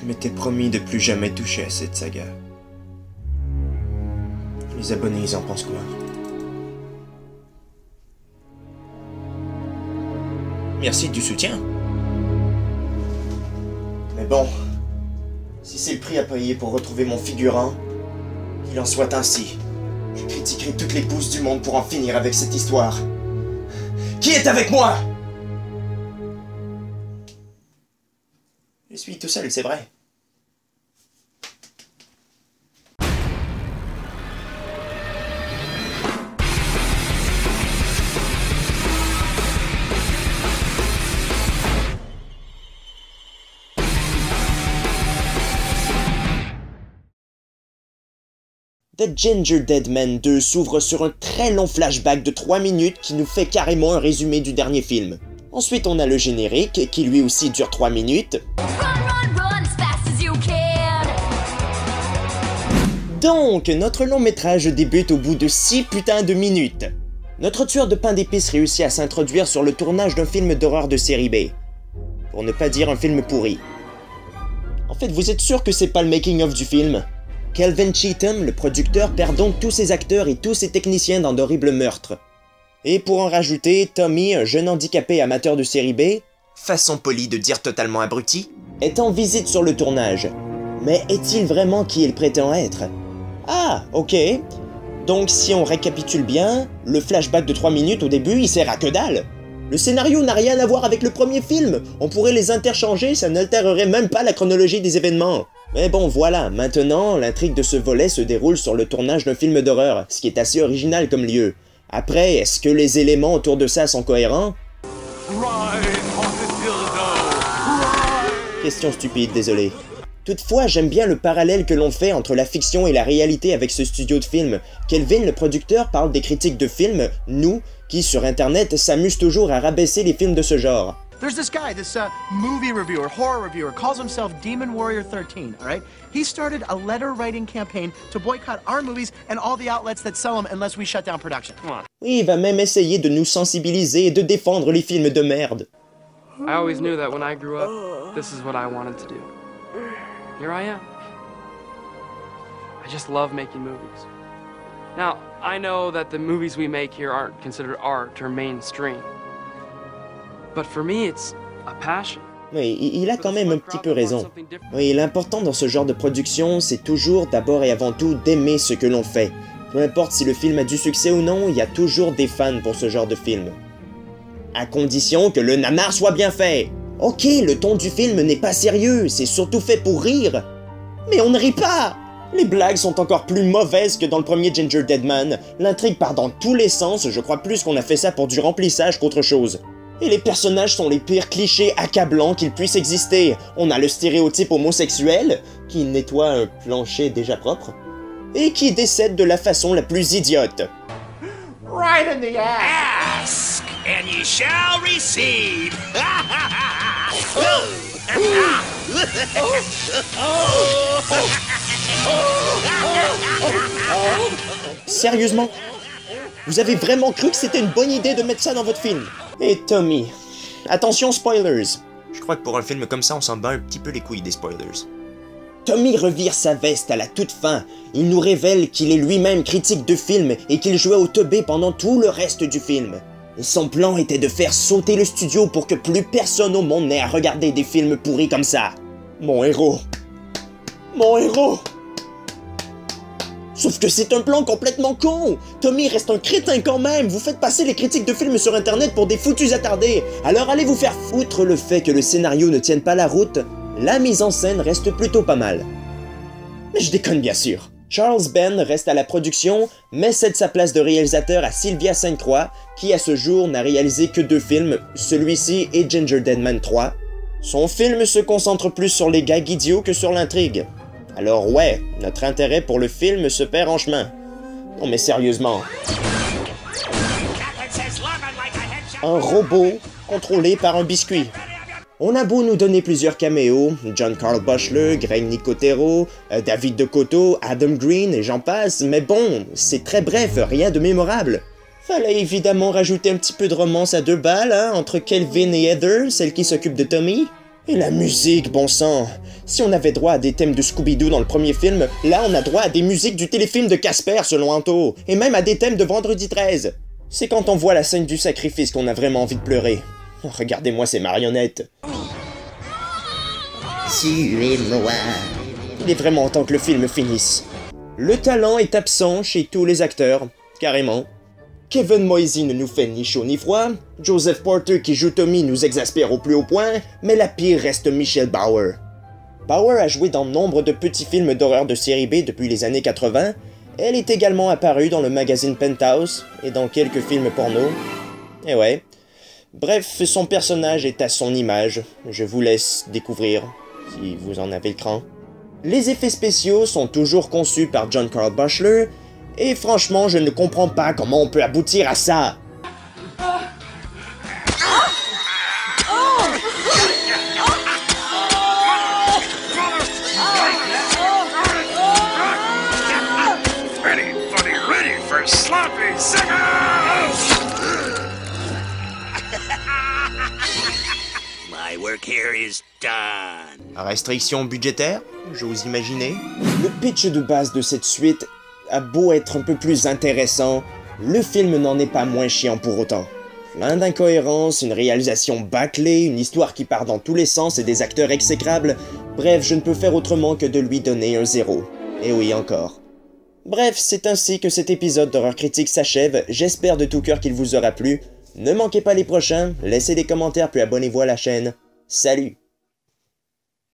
Je m'étais promis de plus jamais toucher à cette saga. Les abonnés, ils en pensent quoi? Merci du soutien. Mais bon, si c'est le prix à payer pour retrouver mon figurant, qu'il en soit ainsi. Je critiquerai toutes les pousses du monde pour en finir avec cette histoire. Qui est avec moi? Je suis tout seul, c'est vrai. The Ginger Dead Man 2 s'ouvre sur un très long flashback de 3 minutes qui nous fait carrément un résumé du dernier film. Ensuite on a le générique qui lui aussi dure 3 minutes. Donc notre long métrage débute au bout de 6 putains de minutes. Notre tueur de pain d'épices réussit à s'introduire sur le tournage d'un film d'horreur de série B. Pour ne pas dire un film pourri. En fait, vous êtes sûr que c'est pas le making-of du film? Kelvin Cheatham, le producteur, perd donc tous ses acteurs et tous ses techniciens dans d'horribles meurtres. Et pour en rajouter, Tommy, un jeune handicapé amateur de série B, façon polie de dire totalement abruti, est en visite sur le tournage. Mais est-il vraiment qui il prétend être? Ah, ok. Donc si on récapitule bien, le flashback de 3 minutes au début, il sert à que dalle. Le scénario n'a rien à voir avec le premier film. On pourrait les interchanger, ça n'altérerait même pas la chronologie des événements. Mais bon voilà, maintenant, l'intrigue de ce volet se déroule sur le tournage d'un film d'horreur, ce qui est assez original comme lieu. Après, est-ce que les éléments autour de ça sont cohérents? Question stupide, désolé. Toutefois, j'aime bien le parallèle que l'on fait entre la fiction et la réalité avec ce studio de film. Kelvin, le producteur, parle des critiques de films, nous, qui sur internet s'amusent toujours à rabaisser les films de ce genre. There's this guy, this movie reviewer, horror reviewer, calls himself Demon Warrior 13, all right? He started a letter-writing campaign to boycott our movies and all the outlets that sell them unless we shut down production. Come on. Oui, il va même essayer de nous sensibiliser et de défendre les films de merde. I always knew that when I grew up, this is what I wanted to do. Here I am. I just love making movies. Now, I know that the movies we make here aren't considered art or mainstream. But for me, it's a passion. Oui, il a quand même un petit peu raison. Oui, l'important dans ce genre de production, c'est toujours d'abord et avant tout d'aimer ce que l'on fait. Peu importe si le film a du succès ou non, il y a toujours des fans pour ce genre de film. À condition que le nanar soit bien fait. Ok, le ton du film n'est pas sérieux, c'est surtout fait pour rire. Mais on ne rit pas! Les blagues sont encore plus mauvaises que dans le premier Ginger Dead Man. L'intrigue part dans tous les sens, je crois plus qu'on a fait ça pour du remplissage qu'autre chose. Et les personnages sont les pires clichés accablants qu'il puisse exister. On a le stéréotype homosexuel, qui nettoie un plancher déjà propre, et qui décède de la façon la plus idiote. Right in the ass! Ask, and ye shall receive! Sérieusement? Vous avez vraiment cru que c'était une bonne idée de mettre ça dans votre film? Et Tommy, attention spoilers. Je crois que pour un film comme ça, on s'en bat un petit peu les couilles des spoilers. Tommy revire sa veste à la toute fin. Il nous révèle qu'il est lui-même critique de film et qu'il jouait au teubé pendant tout le reste du film. Et son plan était de faire sauter le studio pour que plus personne au monde n'ait à regarder des films pourris comme ça. Mon héros. Mon héros. Sauf que c'est un plan complètement con! Tommy reste un crétin quand même! Vous faites passer les critiques de films sur internet pour des foutus attardés! Alors allez vous faire foutre. Le fait que le scénario ne tienne pas la route, la mise en scène reste plutôt pas mal. Mais je déconne bien sûr. Charles Benn reste à la production, mais cède sa place de réalisateur à Sylvia Sainte-Croix, qui à ce jour n'a réalisé que 2 films, celui-ci et Ginger Dead Man 3. Son film se concentre plus sur les gags idiots que sur l'intrigue. Alors ouais, notre intérêt pour le film se perd en chemin. Non mais sérieusement. Un robot contrôlé par un biscuit. On a beau nous donner plusieurs caméos, John Carl Buechler, Greg Nicotero, David DeCoteau, Adam Green et j'en passe, mais bon, c'est très bref, rien de mémorable. Fallait évidemment rajouter un petit peu de romance à 2 balles, hein, entre Kelvin et Heather, celle qui s'occupe de Tommy. Et la musique, bon sang! Si on avait droit à des thèmes de Scooby-Doo dans le premier film, là on a droit à des musiques du téléfilm de Casper selon Anto, et même à des thèmes de Vendredi 13. C'est quand on voit la scène du sacrifice qu'on a vraiment envie de pleurer. Oh, regardez-moi ces marionnettes. Tuez-moi. Il est vraiment temps que le film finisse. Le talent est absent chez tous les acteurs, carrément. Kevin Moisey ne nous fait ni chaud ni froid, Joseph Porter qui joue Tommy nous exaspère au plus haut point, mais la pire reste Michelle Bauer. Bauer a joué dans nombre de petits films d'horreur de série B depuis les années 80, elle est également apparue dans le magazine Penthouse et dans quelques films porno. Et ouais. Bref, son personnage est à son image, je vous laisse découvrir, si vous en avez le cran. Les effets spéciaux sont toujours conçus par John Carl Buechler, et franchement, je ne comprends pas comment on peut aboutir à ça. Ready for sloppy seconds! My work here is done. Restriction budgétaire, j'ose imaginer. Le pitch de base de cette suite a beau être un peu plus intéressant, le film n'en est pas moins chiant pour autant. Plein d'incohérences, une réalisation bâclée, une histoire qui part dans tous les sens et des acteurs exécrables, bref, je ne peux faire autrement que de lui donner un 0. Et oui, encore. Bref, c'est ainsi que cet épisode d'Horreur Critique s'achève, j'espère de tout cœur qu'il vous aura plu. Ne manquez pas les prochains, laissez des commentaires puis abonnez-vous à la chaîne. Salut!